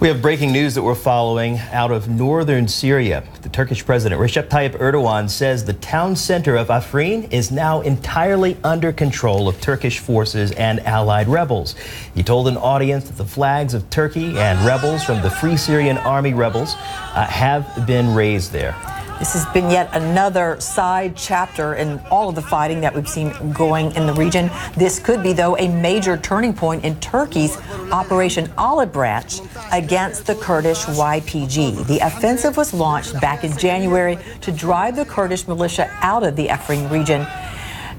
We have breaking news that we're following out of northern Syria. The Turkish President Recep Tayyip Erdogan says the town center of Afrin is now entirely under control of Turkish forces and allied rebels. He told an audience that the flags of Turkey and rebels from the Free Syrian Army rebels have been raised there. This has been yet another side chapter in all of the fighting that we've seen going in the region. This could be, though, a major turning point in Turkey's Operation Olive Branch against the Kurdish YPG. The offensive was launched back in January to drive the Kurdish militia out of the Afrin region.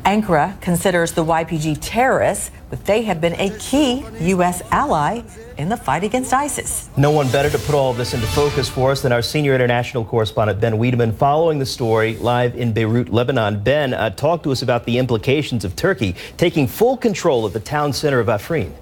Ankara considers the YPG terrorists, but they have been a key U.S. ally in the fight against ISIS. No one better to put all of this into focus for us than our senior international correspondent, Ben Wedeman, following the story live in Beirut, Lebanon. Ben, talk to us about the implications of Turkey taking full control of the town center of Afrin.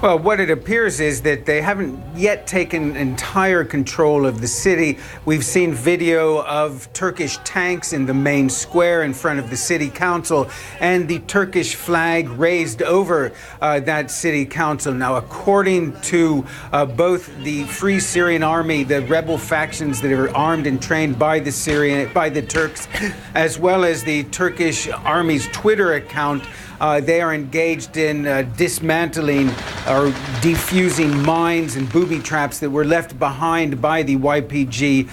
Well, what it appears is that they haven't yet taken entire control of the city. We've seen video of Turkish tanks in the main square in front of the city council and the Turkish flag raised over that city council. Now, according to both the Free Syrian Army, the rebel factions that are armed and trained by the Turks, as well as the Turkish Army's Twitter account, they are engaged in dismantling or defusing mines and booby traps that were left behind by the YPG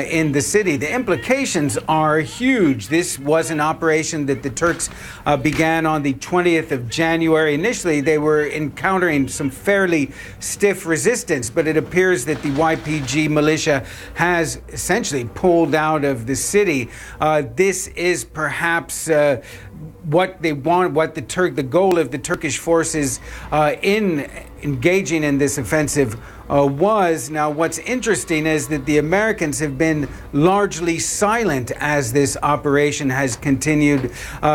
in the city. The implications are huge. This was an operation that the Turks began on the 20th of January. Initially, they were encountering some fairly stiff resistance, but it appears that the YPG militia has essentially pulled out of the city. This is perhaps what they want, the goal of the Turkish forces in engaging in this offensive was. Now, what's interesting is that the Americans have been largely silent as this operation has continued,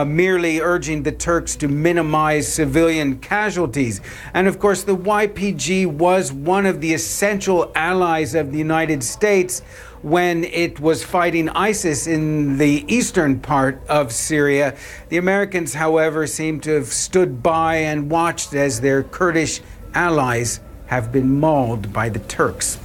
merely urging the Turks to minimize civilian casualties. And of course, the YPG was one of the essential allies of the United States when it was fighting ISIS in the eastern part of Syria. The Americans, however, seem to have stood by and watched as their Kurdish allies have been mauled by the Turks.